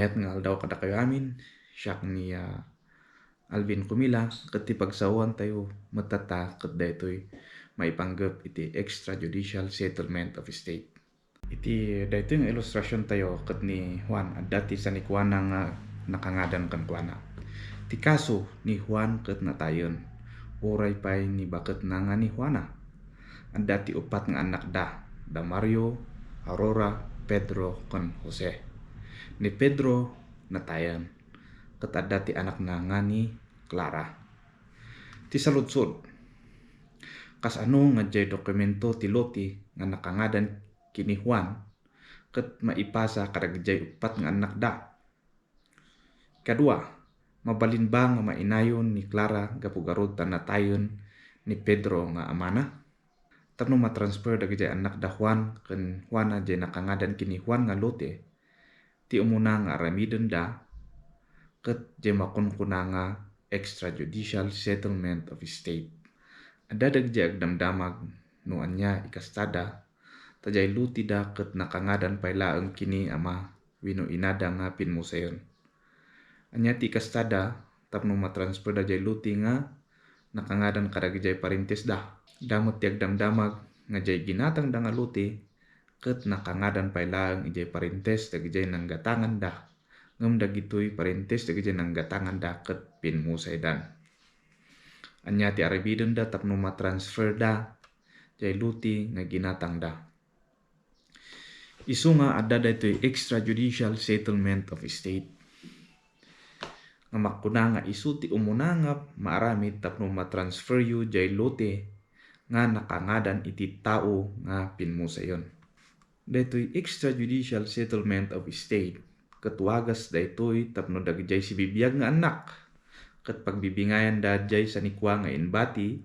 Kaya't nga daw kada kayo amin, siyak ni Alvin Kumila, kati pagsawan tayo matata kat daytoy maipanggap iti extrajudicial settlement of estate. Iti daytoy nga ilustrasyon tayo kat ni Juan at dati sa ni Juan nga nakangadan kan Juana. Ti kaso ni Juan kat natayon, oray pay ni bakat na nga ni Juana. At dati upat nga anak da Mario, Aurora, Pedro, kan Jose. Ni Pedro natayan, kat dati anak na nga ni Clara. Ti saludsod, kas ano nga jay dokumento ti Loti nga nakangadan kini Juan, kat maipasa kadag jay upat nga anak da. Kadua, mabalin ba nga mainayon ni Clara gapugarod ta natayon ni Pedro nga amana? Tano matransfer dagiti anak da Juan ken Juana jay nakangadan kini Juan nga Lote, ti umuna nga aramiden da ket jay makunkuna nga extrajudicial settlement of estate. Adda dagiti agdamdamag no anya ikastada tajay luti da ket nakangadan pay laeng kini ama wenno inada nga pinmusayon. Anya ti ikastada tapno matransfer da jay luti nga nakangadan kadag jay parintes da. Damot ti agdamdamag nga jay ginatang da nga luti ket nakangadan pay laeng ijay parintes dagiti nanggatangan da. Ngem dagitoy parintes dagiti nanggatangan da ket pinmusaydan. Anya ti arabiden da tapno matransfer da jay luti nga ginatang da. Isu nga adda daytoy extrajudicial settlement of estate. Nga makuna nga isu ti umuna nga maaramid tapno matransfer yu jay luti nga nakangadan iti tao nga pinmusayon. Daytoy extrajudicial settlement of estate katwagas daytoy tapno dagjay si bibiyag nga anak ket pagbibingayan da jay sa nikwa nga inbati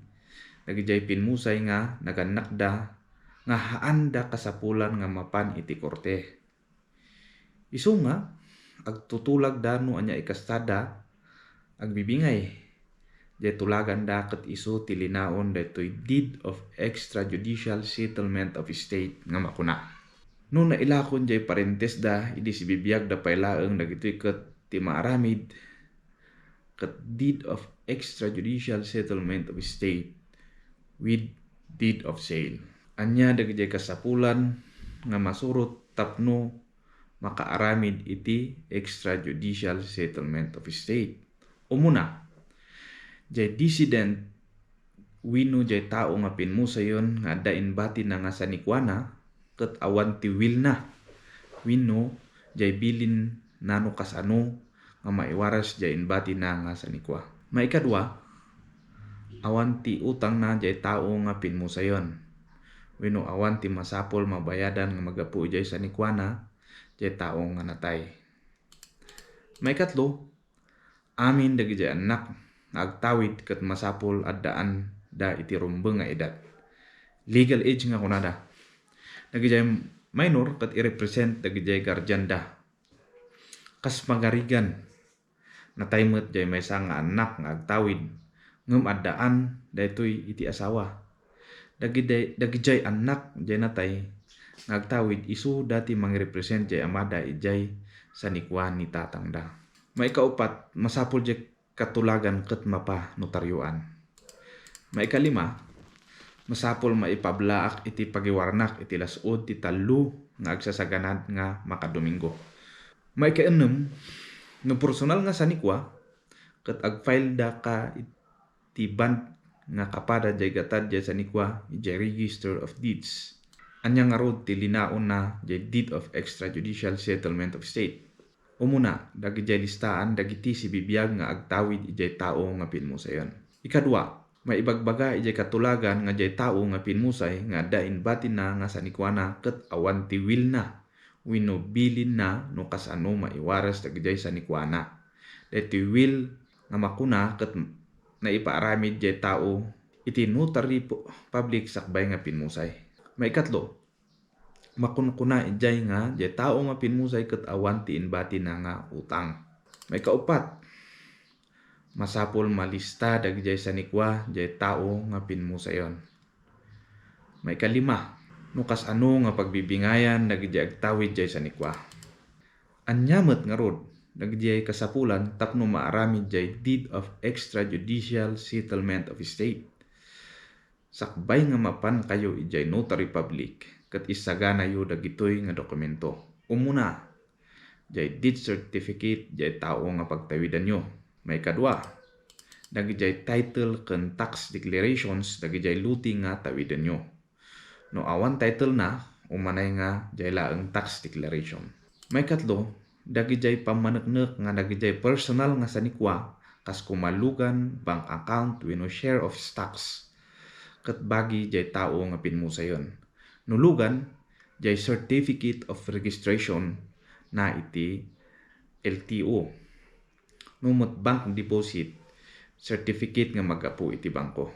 dagjay pinmusay nga naganak da nga haan da kasapulan nga mapan iti korte. Isu nga agtutulag da no anya ikastada agbibingay jay tulagan da ket isu ti linaon daytoy deed of extrajudicial settlement of estate nga makuna. No nailakon jay parentes da idi si bibiyag da pay laeng dagitoy ket ti maaramid ket deed of extrajudicial settlement of estate with deed of sale. Anya dagiti kasapulan nga masurot tapno makaaramid iti extrajudicial settlement of estate. Umuna, jay dissident wenno jay tao nga pinmusayon nga adda inbati na nga sa nikwana ket awan ti will na wenno jay bilin nano kasano nga maiwaras jay inbati na nga sa nikwa. Maikadua, awan ti utang na jay tao nga pinmusayon wenno awan ti masapol mabayadan nga magapu jay sa nikwana jay tao nga natay. Maikatlo, amin dagiti anak nga agtawid ket masapol addaan da iti rumbeng nga edad. Legal age nga kunada. Dagiti minor ket i-represent dagiti guardian da. Kas magarigan natay met jay maysa nga anak nga agtawid ngem addaan daytoy iti asawa. Dagiti anak jay natay nga agtawid isu dati mangirepresent jay amada ijay sa nikwa ni tatang da. Maikaupat, masapol jay katulagan ket mapa notaryuan. Maikalima, masapol maipablaak iti pagiwarnak iti lasod ti tallo nga agsasaganad nga makadomingo. Maikaanem, no personal nga sa nikwa ket agfile da ka iti band nga kapada jay gatad jay sa nikwa jay register of deeds. Anya nga rod ti linaon na jay deed of extrajudicial settlement of estate. Umuna, dagiti listaan dagiti si bibiyag nga agtawid ijay tao nga pinmusayon. Ikadua, maibagbaga ijay katulagan nga jay tao nga pinmusay nga adda inbatin na nga sa nikwana ket awan ti will na wenno bilin na no kasano maiwaras dagiti sa nikwana. Daytoy will nga makuna ket naipaaramid jay tao iti notary public sakbay nga pinmusay. Maikatlo, makunkuna ijay nga jay tao nga pinmusay ket awan ti inbati na nga utang. Maikaupat, masapol malista dagiti sa nikwa jay tao nga pinmusayon. Maikalima, no kas ano nga pagbibingayan dagiti agtawid jay sa nikwa. Anyamet nga rod dagijay kasapulan tapno maarami jay deed of extrajudicial settlement of estate. Sakbay nga mapan kayo ijay notary public kat isagana yo dagitoy nga dokumento. Umuna, jay deed certificate jay tao nga pagtawidan nyo. May kadwa, dagijay title ken tax declarations dagijay luti nga tawidan nyo. No awan title na, umanay nga jay laeng tax declaration. May katlo, dagijay pamaneknek nga dagijay personal nga sanikwa kas kumalugan bank account wenno share of stocks ket bagi jay tao nga pinmusayon. Nulugan jay certificate of registration na iti LTO. Numot bank deposit certificate nga magapu iti bangko.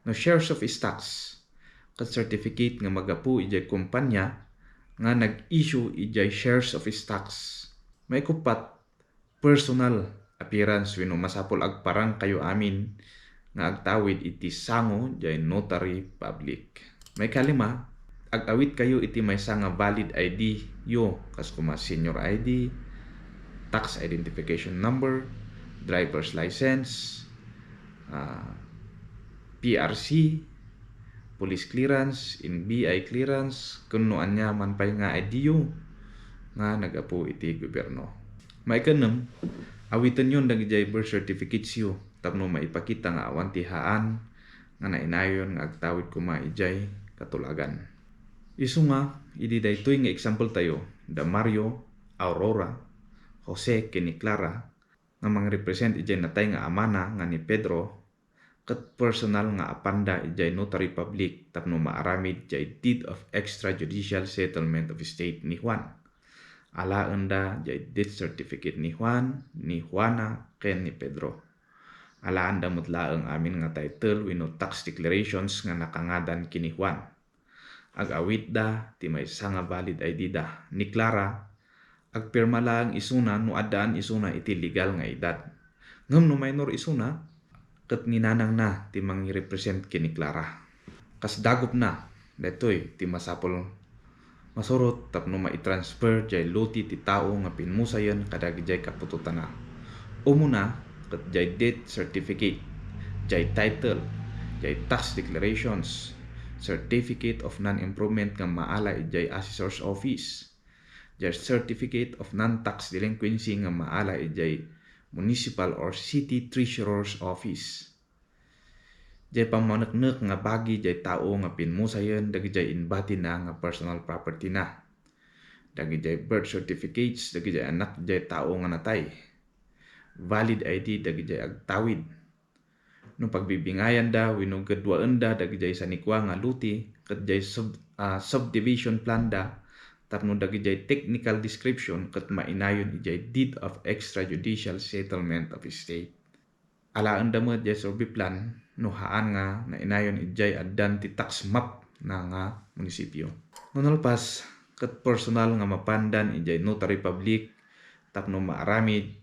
No shares of stocks ket certificate nga magapu ijay kumpanya nga nag-issue ijay shares of stocks. May kupat personal appearance wenno masapol agparang kayo amin nga agtawid iti sango jay notary public. May kalima, agawit kayo iti maysa nga valid ID yo kas kuma senior ID, tax identification number, driver's license, PRC, police clearance, NBI clearance, kuno anya man pay nga idyo nga nagapu iti gobyerno. May kanem, awitan yon dagijay birth certificate siyo tapno maipakita nga awan tihaan nga nainayon nga agtawid kuma ijay katulagan. Isu nga idi daytoy nga example tayo da Mario, Aurora, Jose keni Clara nga mangrepresent ijay natay nga amana nga ni Pedro ket personal nga apanda ijay notary public tapno maaramid jay deed of extrajudicial settlement of estate ni Juan. Alaan da jay death certificate ni Juan, ni Juana, ken ni Pedro. Alaan da mutlaeng amin nga title wenno tax declarations nga nakangadan kini Juan. Agawit da ti maysa nga valid ID da ni Clara. Agpirma lang isuna no addaan isuna iti legal nga edad. Ngem no minor isuna ket ninanang na ti mangirepresent kini Clara. Kas dagop na detoy ti masapol masurot tapno mai-transfer jay luti ti tao nga pinmusayon kadag jay kapututan na. Umuna ket jay death certificate, jay title, jay tax declarations, certificate of non-improvement nga maala ijay assessor's office, jay certificate of non-tax delinquency nga maala ijay municipal or city treasurer's office. Jay pamaneknek nga bagi jay tao nga pinmusayon dagijay inbati na nga personal property na. Dagijay birth certificates dagijay anak jay tao nga natay. Valid ID dagijay agtawid. No pagbibingayan da wenno gadwaan da dagijay sanikwa nga luti ket jay subdivision plan da tapno dagijay technical description ket mainayon ijay deed of extrajudicial settlement of estate. Alaan da met jay survey plan no haan nga nainayon ijay addan ti tax map na nga munisipyo. Nunalpas ket personal nga mapandan ijay notary public tapno maaramid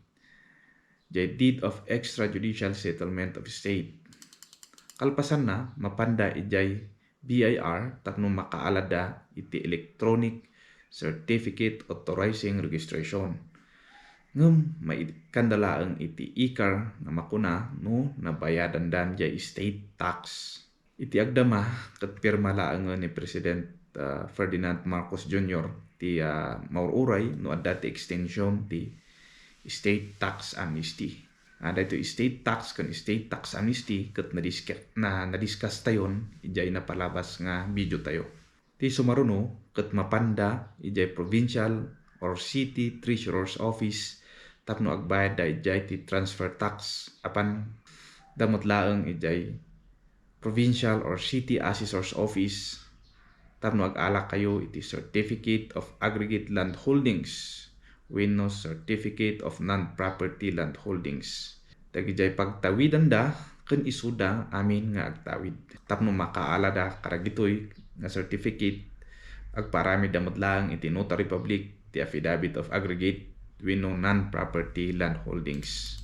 jay deed of extrajudicial settlement of estate. Kalpasan na mapanda ijay BIR tapno makaalada iti electronic certificate authorizing registration. Ngem maikandalaeng iti ICAR nga makuna no nabayadan dan jay state tax. Iti agdama ket pirma laeng ni President Ferdinand Marcos Jr. ti maururay no adda ti extension ti state tax amnesty. Ada ito state tax kan state tax amnesty ket nadiscuss tayon ijay napalabas nga video tayo. Ti sumaruno ket mapanda ijay provincial or city treasurer's office tapno agbayad da ijay ti transfer tax apan damot laeng ijay provincial or city assessor's office tapno ag-ala kayo iti certificate of aggregate land holdings wenno certificate of non-property land holdings. Dagijay pagtawidan da ken isuda amin nga agtawid. Tapno makaala da karagitoy nga certificate agparami damot laeng iti notary public ti affidavit of aggregate wenno non-property land holdings.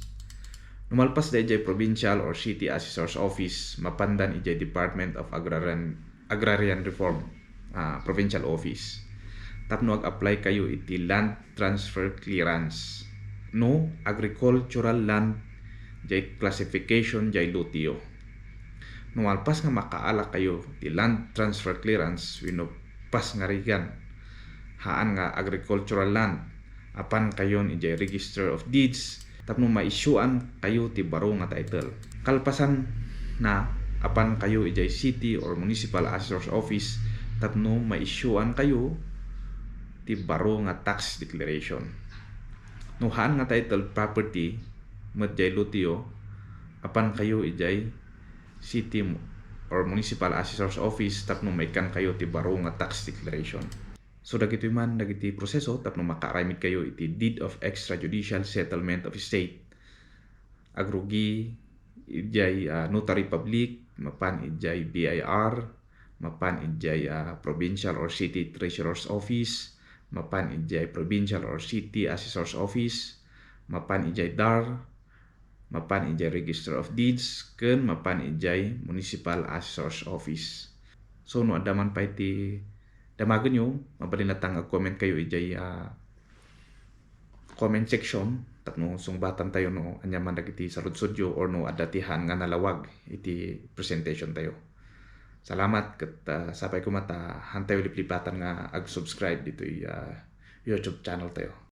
Numalpas da ijay provincial or city assessor's office mapandan ijay Department of Agrarian Reform provincial office. tapno ag-apply kayo iti land transfer clearance. No agricultural land jay classification jay LUTIO. No alpas nga makaala kayo ti land transfer clearance wenno pas nga rigan haan nga agricultural land apan kayon ijay register of deeds tapno ma-issuean kayo ti baro nga title. Kalpasan na apan kayo ijay city or municipal assessor's office tapno ma-issuean kayo ti baro nga tax declaration. No haan nga title property met jay LUTIO apan kayo ijay city or municipal assessor's office tapno maikan kayo ti baro nga tax declaration. So dagiti man dagiti proseso tapno makaaramid kayo iti deed of extrajudicial settlement of estate. Agrugi ijay notary public, mapan ijay BIR, mapan ijay provincial or city treasurer's office, mapan ijay provincial or city assessor's office, mapan ijay DAR, mapan ijay register of deeds, ken mapan ijay municipal assessor's office. So no adaman pa iti damagan nyo, mabalinatang ag-comment kayo ijay comment section tapno sungbatan tayo no anyaman dagiti sarudsudyo or no adatihan nga nalawag iti presentation tayo. Salamat ket sapay ko mata hantay uliplipatan nga ag-subscribe dito YouTube channel tayo.